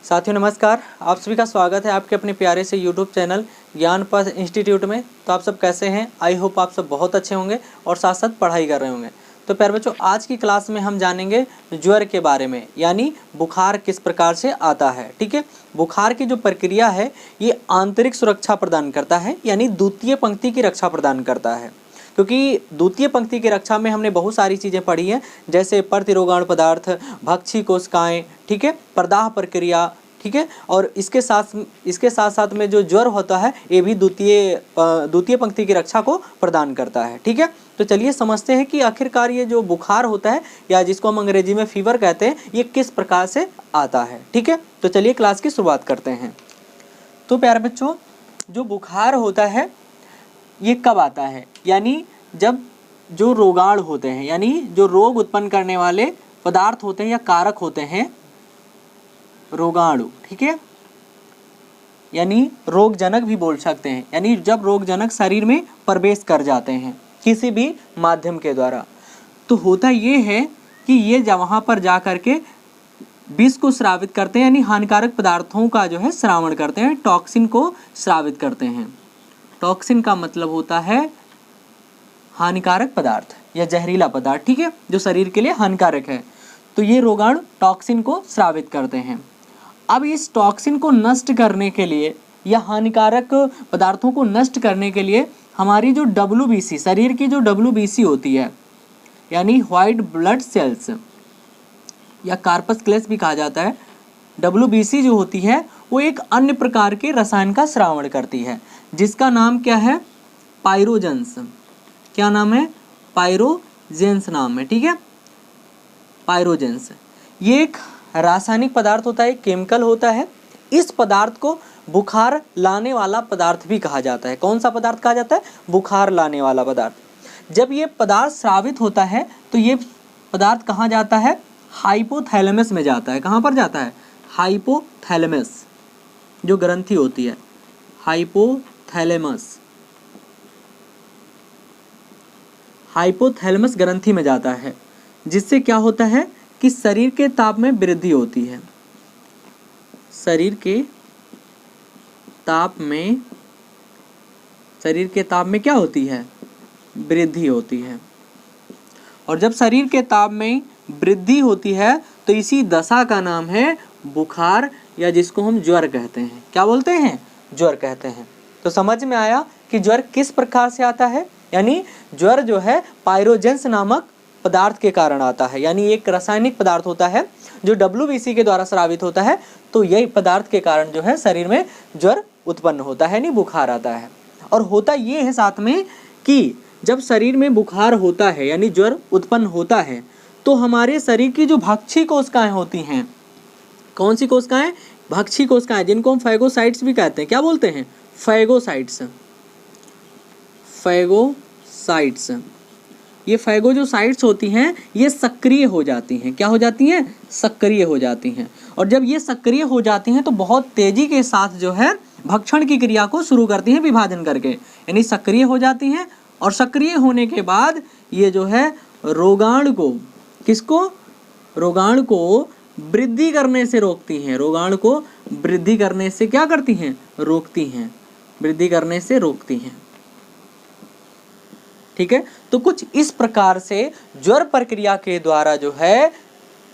साथियों नमस्कार, आप सभी का स्वागत है आपके अपने प्यारे से यूट्यूब चैनल ज्ञान पथ इंस्टीट्यूट में। तो आप सब कैसे हैं? आई होप आप सब बहुत अच्छे होंगे और साथ साथ पढ़ाई कर रहे होंगे। तो प्यारे बच्चों, आज की क्लास में हम जानेंगे ज्वर के बारे में, यानी बुखार किस प्रकार से आता है। ठीक है, बुखार की जो प्रक्रिया है ये आंतरिक सुरक्षा प्रदान करता है, यानी द्वितीय पंक्ति की रक्षा प्रदान करता है। क्योंकि द्वितीय पंक्ति की रक्षा में हमने बहुत सारी चीज़ें पढ़ी हैं, जैसे प्रतिरोगाणु पदार्थ, भक्षी कोशिकाएं, ठीक है, प्रदाह प्रक्रिया, ठीक है, और इसके साथ साथ में जो ज्वर होता है ये भी द्वितीय पंक्ति की रक्षा को प्रदान करता है। ठीक है, तो चलिए समझते हैं कि आखिरकार ये जो बुखार होता है, या जिसको हम अंग्रेजी में फीवर कहते हैं, ये किस प्रकार से आता है। ठीक है, तो चलिए क्लास की शुरुआत करते हैं। तो प्यारे बच्चों, जो बुखार होता है ये कब आता है, यानी जब जो रोगाणु होते हैं, यानी जो रोग उत्पन्न करने वाले पदार्थ होते हैं या कारक होते हैं, रोगाणु, ठीक है, यानी रोगजनक भी बोल सकते हैं, यानी जब रोगजनक शरीर में प्रवेश कर जाते हैं किसी भी माध्यम के द्वारा, तो होता ये है कि ये वहाँ पर जा कर के विष को स्रावित करते हैं, यानी हानिकारक पदार्थों का जो है श्रावण करते हैं, टॉक्सिन को स्रावित करते हैं। टॉक्सिन का मतलब होता है हानिकारक पदार्थ या जहरीला पदार्थ, ठीक है, जो शरीर के लिए हानिकारक है। तो ये रोगाणु टॉक्सिन को स्रावित करते हैं। अब इस टॉक्सिन को नष्ट करने के लिए या हानिकारक पदार्थों को नष्ट करने के लिए हमारी जो WBC, शरीर की जो WBC होती है, यानी व्हाइट ब्लड सेल्स या कार्पस्क्लेस भी कहा जाता है, WBC जो होती है वो एक अन्य प्रकार के रसायन का स्रावण करती है, जिसका नाम क्या है? पायरोजेंस। क्या नाम है? पायरोजेंस नाम है, ठीक है, पायरोजेंस। ये एक रासायनिक पदार्थ होता है, केमिकल होता है। इस पदार्थ को बुखार लाने वाला पदार्थ भी कहा जाता है। कौन सा पदार्थ कहा जाता है? बुखार लाने वाला पदार्थ। जब ये पदार्थ स्रावित होता है तो ये पदार्थ कहाँ जाता है? हाइपोथैलेमस में जाता है। कहाँ पर जाता है? हाइपोथैलेमस, जो ग्रंथि होती है, हाइपोथैलेमस ग्रंथि में जाता है, जिससे क्या होता है कि शरीर के ताप में वृद्धि होती है। शरीर के ताप में क्या होती है? वृद्धि होती है। और जब शरीर के ताप में वृद्धि होती है तो इसी दशा का नाम है बुखार, या जिसको हम ज्वर कहते हैं। क्या बोलते हैं? ज्वर कहते हैं। तो समझ में आया कि ज्वर किस प्रकार से आता है। यानी ज्वर जो है पायरोजेंस नामक पदार्थ के कारण आता है, यानी एक रासायनिक पदार्थ होता है जो WBC के द्वारा स्रावित होता है, तो यही पदार्थ के कारण जो है शरीर में ज्वर उत्पन्न होता है, यानी बुखार आता है। और होता ये है साथ में कि जब शरीर में बुखार होता है, यानी ज्वर उत्पन्न होता है, तो हमारे शरीर की जो भक्षी कोशिकाएं होती हैं, कौन सी कोशिकाएं? भक्षी कोशिकाएं, जिनको हम फैगोसाइट्स भी कहते हैं। क्या बोलते हैं? फैगोसाइट्स। ये फैगोसाइट्स होती हैं, ये सक्रिय हो जाती हैं। क्या हो जाती हैं? सक्रिय हो जाती हैं। और जब ये सक्रिय हो जाती हैं तो बहुत तेजी के साथ जो है भक्षण की क्रिया को शुरू करती हैं, विभाजन करके, यानी सक्रिय हो जाती हैं। और सक्रिय होने के बाद ये जो है रोगाणु को वृद्धि करने से रोकती हैं। रोगाणु को वृद्धि करने से क्या करती हैं? रोकती हैं। वृद्धि करने से रोकती हैं। ठीक है, तो कुछ इस प्रकार से ज्वर प्रक्रिया के द्वारा जो है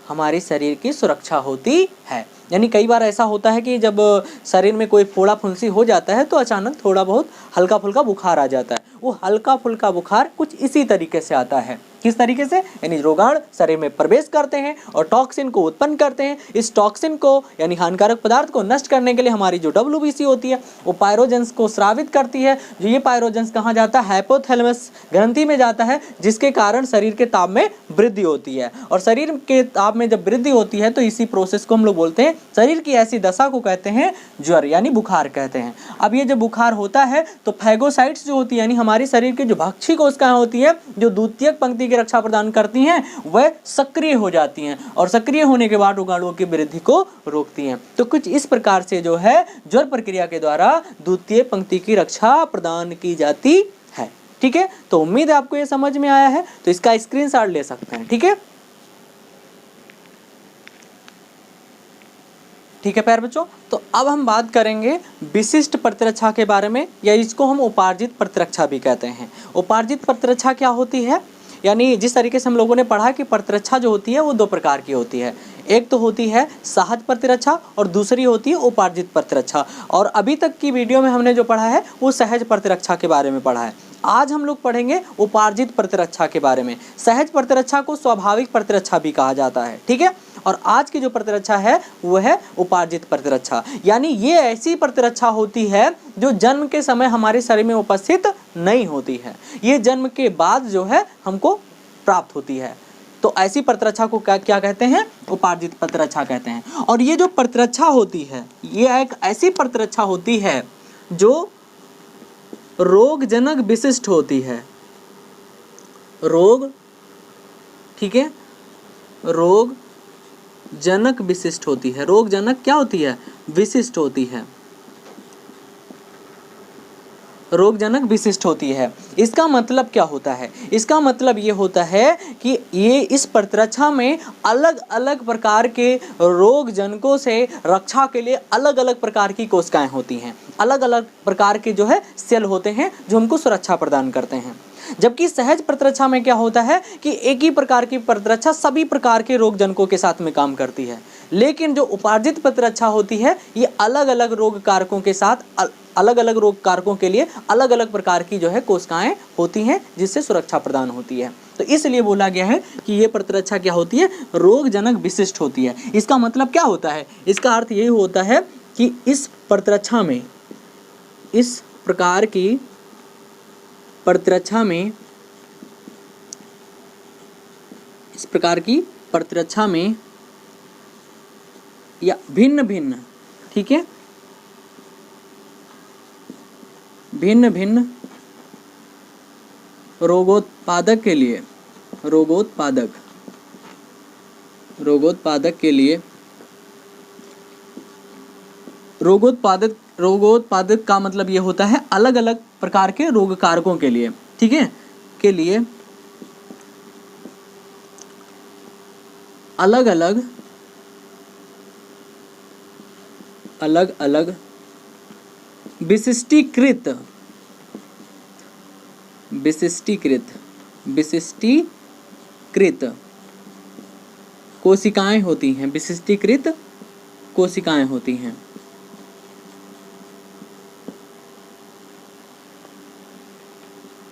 हमारे शरीर की सुरक्षा होती है। यानी कई बार ऐसा होता है कि जब शरीर में कोई फोड़ा फुंसी हो जाता है तो अचानक थोड़ा बहुत हल्का फुल्का बुखार आ जाता है। वो हल्का फुल्का बुखार कुछ इसी तरीके से आता है। किस तरीके से? यानी रोगाणु शरीर में प्रवेश करते हैं और टॉक्सिन को उत्पन्न करते हैं। इस टॉक्सिन को, यानी हानिकारक पदार्थ को नष्ट करने के लिए हमारी जो WBC होती है वो पायरोजेंस को स्रावित करती है। जो ये पायरोजेंस कहाँ जाता है? हाइपोथैलेमस ग्रंथि में जाता है, जिसके कारण शरीर के ताप में वृद्धि होती है। और शरीर के ताप में जब वृद्धि होती है तो इसी प्रोसेस को हम लोग बोलते हैं, शरीर की ऐसी दशा को कहते हैं ज्वर, यानी बुखार कहते हैं। अब ये जब बुखार होता है तो फैगोसाइट्स जो होती है, यानी हमारी शरीर की जो भक्षी कोशिकाएं होती है, जो द्वितीय पंक्ति की रक्षा प्रदान करती हैं, वह सक्रिय हो जाती हैं और सक्रिय होने के बाद रोगाणुओं की वृद्धि को रोकती हैं। तो कुछ इस प्रकार से जो है ज्वर प्रक्रिया के द्वारा द्वितीय पंक्ति की रक्षा प्रदान की जाती है। ठीक है, तो उम्मीद है आपको ये समझ में आया है। तो इसका स्क्रीनशॉट ले सकते हैं। ठीक है, ठीक है प्यारे बच्चों। तो अब हम बात करेंगे विशिष्ट प्रतिरक्षा के बारे में, या इसको हम उपार्जित प्रतिरक्षा भी कहते हैं। उपार्जित प्रतिरक्षा क्या होती है, यानी जिस तरीके से हम लोगों ने पढ़ा कि प्रतिरक्षा जो होती है वो दो प्रकार की होती है। एक तो होती है सहज प्रतिरक्षा और दूसरी होती है उपार्जित प्रतिरक्षा। और अभी तक की वीडियो में हमने जो पढ़ा है वो सहज प्रतिरक्षा के बारे में पढ़ा है। आज हम लोग पढ़ेंगे उपार्जित प्रतिरक्षा के बारे में। सहज प्रतिरक्षा को स्वाभाविक प्रतिरक्षा भी कहा जाता है, ठीक है। और आज की जो प्रतिरक्षा है वो है उपार्जित प्रतिरक्षा, यानी ये ऐसी प्रतिरक्षा होती है जो जन्म के समय हमारे शरीर में उपस्थित नहीं होती है, ये जन्म के बाद जो है हमको प्राप्त होती है। तो ऐसी प्रतिरक्षा को क्या कहते हैं, उपार्जित प्रतिरक्षा कहते हैं। और ये जो प्रतिरक्षा होती है ये एक ऐसी प्रतिरक्षा होती है जो रोगजनक विशिष्ट होती है। रोग, ठीक है, रोग जनक विशिष्ट होती है। रोग जनक क्या होती है, विशिष्ट होती है, रोग जनक विशिष्ट होती है। इसका मतलब क्या होता है, इसका मतलब ये होता है कि ये इस प्रतिरक्षा में अलग अलग प्रकार के रोग जनकों से रक्षा के लिए अलग अलग प्रकार की कोशिकाएं होती हैं, अलग अलग प्रकार के जो है सेल होते हैं जो हमको सुरक्षा प्रदान करते हैं। जबकि सहज प्रतिरक्षा में क्या होता है कि एक ही प्रकार की प्रतिरक्षा सभी प्रकार के रोग जनकों के साथ में काम करती है। लेकिन जो उपार्जित प्रतिरक्षा होती है ये अलग अलग रोग कारकों के साथ अलग अलग रोग कारकों के लिए अलग अलग प्रकार की जो है कोशिकाएं होती हैं जिससे सुरक्षा प्रदान होती है। तो इसलिए बोला गया है कि ये प्रतिरक्षा क्या होती है, रोग जनक विशिष्ट होती है। इसका मतलब क्या होता है, इसका अर्थ यही होता है कि इस प्रतिरक्षा में, इस प्रकार की प्रतिरक्षा में, इस प्रकार की प्रतिरक्षा में या भिन्न भिन्न, ठीक है, भिन्न भिन्न रोगोत्पादक के लिए, रोगोत्पादक के लिए, रोगोत्पादक का मतलब ये होता है अलग अलग प्रकार के रोग कारकों के लिए, ठीक है, के लिए अलग अलग विशिष्टीकृत कोशिकाएं होती हैं, विशिष्टीकृत कोशिकाएं होती हैं।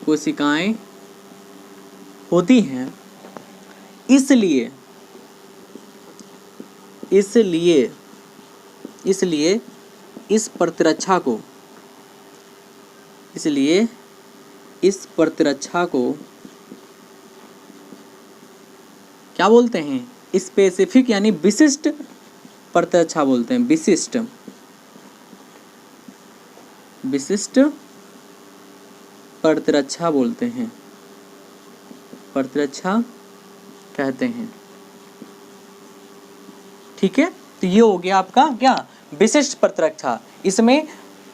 कोशिकाएं होती हैं, इसलिए इस प्रतिरक्षा को क्या बोलते हैं, स्पेसिफिक यानी विशिष्ट प्रतिरक्षा बोलते हैं। विशिष्ट प्रतिरक्षा बोलते हैं, प्रतिरक्षा कहते हैं, ठीक है। तो ये हो गया आपका क्या, विशिष्ट प्रतिरक्षा। इसमें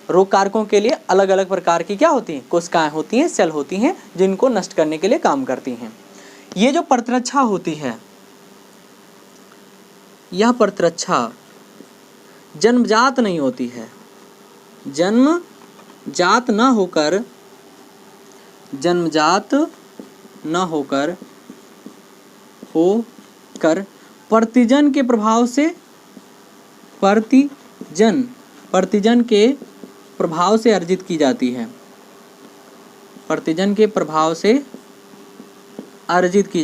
रोग कारकों के लिए अलग अलग प्रकार की क्या होती हैं, कोशिकाएं होती हैं, सेल होती हैं जिनको नष्ट करने के लिए काम करती हैं। ये जो प्रतिरक्षा होती है, यह प्रतिरक्षा जन्मजात नहीं होती है, जन्मजात न होकर प्रतिजन के प्रभाव से अर्जित की जाती है, प्रतिजन के प्रभाव से अर्जित की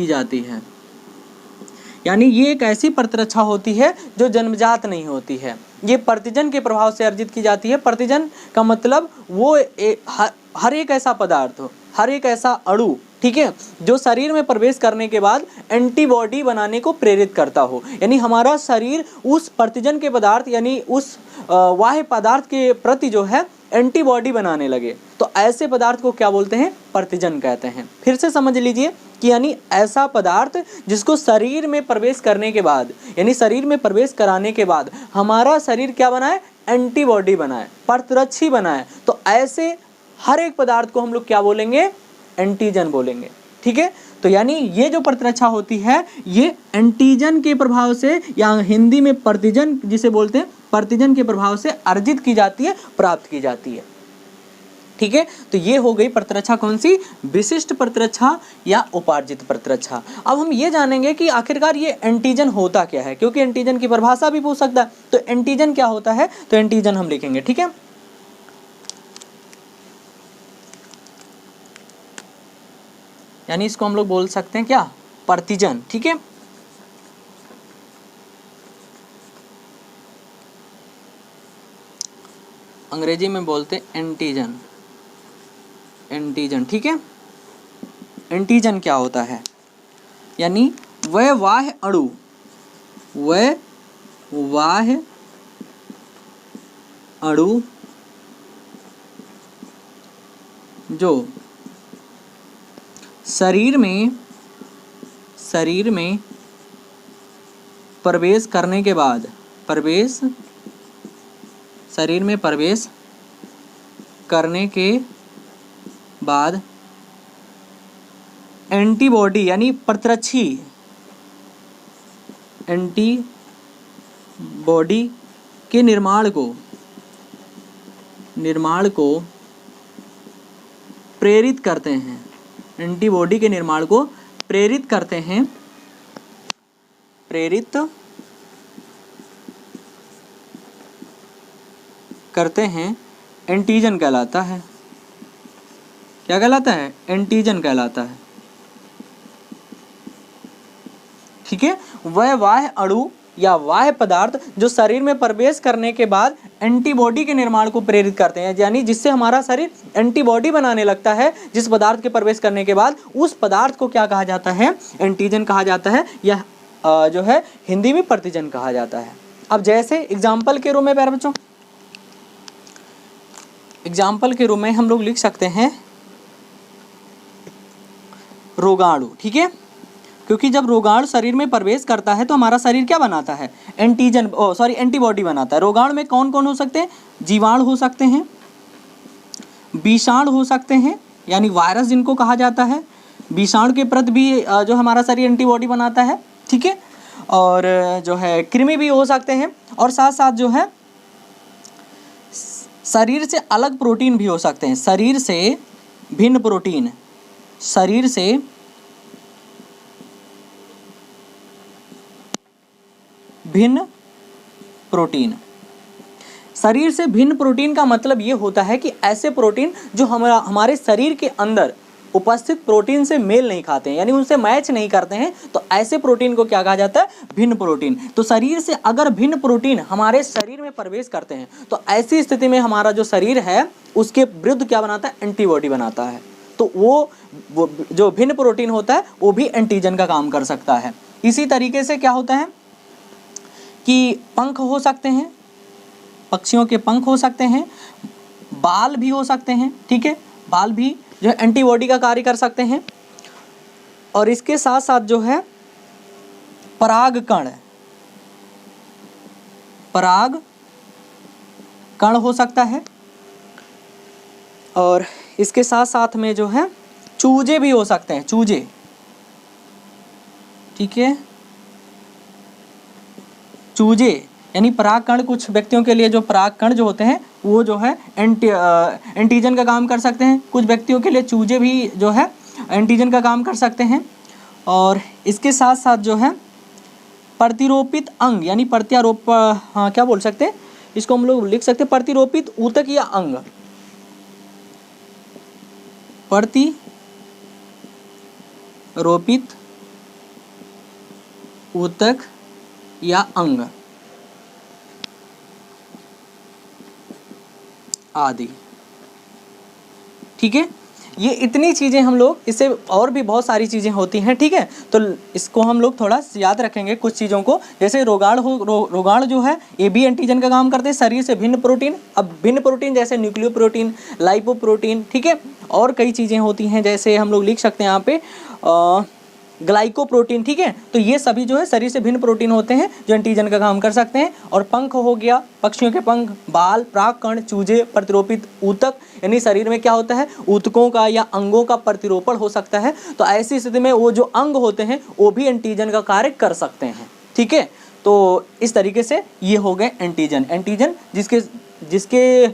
जाती है। यानी ये एक ऐसी प्रतिरक्षा होती है जो जन्मजात नहीं होती है, ये प्रतिजन के प्रभाव से अर्जित की जाती है। प्रतिजन का मतलब वो हर एक ऐसा पदार्थ हो, हर एक ऐसा अणु, ठीक है, जो शरीर में प्रवेश करने के बाद एंटीबॉडी बनाने को प्रेरित करता हो। यानी हमारा शरीर उस प्रतिजन के पदार्थ यानी उस बाह्य पदार्थ के प्रति जो है एंटीबॉडी बनाने लगे, तो ऐसे पदार्थ को क्या बोलते हैं, प्रतिजन कहते हैं। फिर से समझ लीजिए कि यानी ऐसा पदार्थ जिसको शरीर में प्रवेश करने के बाद, यानी शरीर में प्रवेश कराने के बाद हमारा शरीर क्या बनाए, एंटीबॉडी बनाए, प्रतिरक्षी बनाए, तो ऐसे हर एक पदार्थ को हम लोग क्या बोलेंगे, एंटीजन बोलेंगे, ठीक है। तो यानी ये जो प्रतिरक्षा होती है ये एंटीजन के प्रभाव से, या हिंदी में प्रतिजन जिसे बोलते हैं, प्रतिजन के प्रभाव से अर्जित की जाती है, प्राप्त की जाती है। ठीक है, तो ये हो गई प्रतिरक्षा कौन सी, विशिष्ट प्रतिरक्षा या उपार्जित प्रतिरक्षा। अब हम ये जानेंगे कि आखिरकार ये एंटीजन होता क्या है, क्योंकि एंटीजन की परिभाषा भी पूछ सकता है। तो एंटीजन क्या होता है, तो एंटीजन हम लिखेंगे। ठीक है, यानी इसको हम लोग बोल सकते हैं क्या, प्रतिजन। ठीक है, अंग्रेजी में बोलते एंटीजन, एंटीजन। ठीक है, एंटीजन क्या होता है, यानी वह बाह्य अणु, वह बाह्य अणु जो शरीर में प्रवेश करने के बाद, शरीर में प्रवेश करने के बाद एंटीबॉडी यानी प्रतिरक्षी, एंटीबॉडी के निर्माण को प्रेरित करते हैं, एंटीबॉडी के निर्माण को प्रेरित करते हैं, प्रेरित करते हैं, एंटीजन कहलाता है। क्या कहलाता है, एंटीजन कहलाता है। ठीक है, वह बाह्य अणु या बाह्य पदार्थ जो शरीर में प्रवेश करने के बाद एंटीबॉडी के निर्माण को प्रेरित करते हैं, यानी जिससे हमारा शरीर एंटीबॉडी बनाने लगता है, जिस पदार्थ के प्रवेश करने के बाद उस पदार्थ को क्या कहा जाता है, एंटीजन कहा जाता है, या जो है हिंदी में प्रतिजन कहा जाता है। अब जैसे एग्जाम्पल के रूप में प्यारे बच्चों, एग्जाम्पल के रूप में हम लोग लिख सकते हैं रोगाणु। ठीक है, क्योंकि जब रोगाणु शरीर में प्रवेश करता है तो हमारा शरीर क्या बनाता है, एंटीबॉडी बनाता है। रोगाणु में कौन कौन हो सकते हैं, जीवाणु हो सकते हैं, विषाणु हो सकते हैं, यानी वायरस जिनको कहा जाता है, विषाणु के प्रति भी जो हमारा शरीर एंटीबॉडी बनाता है। ठीक है, और जो है कृमि भी हो सकते हैं, और साथ साथ जो है शरीर से अलग प्रोटीन भी हो सकते हैं, शरीर से भिन्न प्रोटीन, शरीर से भिन्न प्रोटीन। शरीर से भिन्न प्रोटीन का मतलब ये होता है कि ऐसे प्रोटीन जो हमारे शरीर के अंदर उपस्थित प्रोटीन से मेल नहीं खाते हैं, यानी उनसे मैच नहीं करते हैं, तो ऐसे प्रोटीन को क्या कहा जाता है, भिन्न प्रोटीन। तो शरीर से अगर भिन्न प्रोटीन हमारे शरीर में प्रवेश करते हैं तो ऐसी स्थिति में हमारा जो शरीर है उसके विरुद्ध क्या बनाता है, एंटीबॉडी बनाता है। तो वो जो भिन्न प्रोटीन होता है वो भी एंटीजन का काम कर सकता है। इसी तरीके से क्या होता है कि पंख हो सकते हैं, पक्षियों के पंख हो सकते हैं, बाल भी हो सकते हैं। ठीक है, बाल भी जो है एंटीबॉडी का कार्य कर सकते हैं। और इसके साथ साथ जो है पराग कण हो सकता है, और इसके साथ साथ में जो है चूजे भी हो सकते हैं, चूजे। ठीक है, चूजे यानी परागकण, कुछ व्यक्तियों के लिए जो परागकण जो होते हैं वो जो है एंटीजन का काम कर सकते हैं, कुछ व्यक्तियों के लिए चूजे भी जो है एंटीजन का काम कर सकते हैं। और इसके साथ साथ जो है प्रतिरोपित अंग यानी प्रत्यारोप, हाँ क्या बोल सकते हैं इसको, हम लोग लिख सकते हैं प्रतिरोपित ऊतक या अंग, प्रतिरोपित ऊतक या अंग आदि। ठीक है, ये इतनी चीज़ें हम लोग, इससे और भी बहुत सारी चीज़ें होती हैं। ठीक है, तो इसको हम लोग थोड़ा याद रखेंगे कुछ चीज़ों को। जैसे रोगाणु जो है ये भी एंटीजन का काम करते हैं, शरीर से भिन्न प्रोटीन। अब भिन्न प्रोटीन जैसे न्यूक्लियो प्रोटीन, लाइपो प्रोटीन। ठीक है, और कई चीज़ें होती हैं, जैसे हम लोग लिख सकते हैं यहाँ पे ग्लाइकोप्रोटीन, ठीक है। तो ये सभी जो है शरीर से भिन्न प्रोटीन होते हैं जो एंटीजन का काम कर सकते हैं। और पंख हो गया, पक्षियों के पंख, बाल, परागकण, चूजे, प्रतिरोपित ऊतक, यानी शरीर में क्या होता है, ऊतकों का या अंगों का प्रतिरोपण हो सकता है। तो ऐसी स्थिति में वो जो अंग होते हैं वो भी एंटीजन का कार्य कर सकते हैं, ठीक है। तो इस तरीके से ये हो गए एंटीजन। एंटीजन जिसके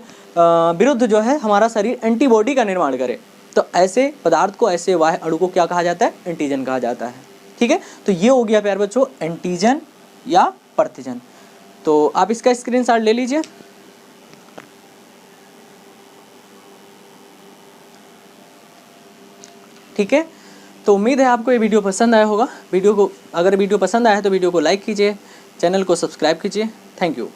विरुद्ध जो है हमारा शरीर एंटीबॉडी का निर्माण करे, तो ऐसे पदार्थ को, ऐसे वाह्य अणु को क्या कहा जाता है, एंटीजन कहा जाता है, ठीक है। तो ये हो गया प्यारे बच्चों एंटीजन या प्रतिजन। तो आप इसका स्क्रीनशॉट ले लीजिए। ठीक है, तो उम्मीद है आपको ये वीडियो पसंद आया होगा। अगर वीडियो पसंद आया है तो वीडियो को लाइक कीजिए, चैनल को सब्सक्राइब कीजिए। Thank you.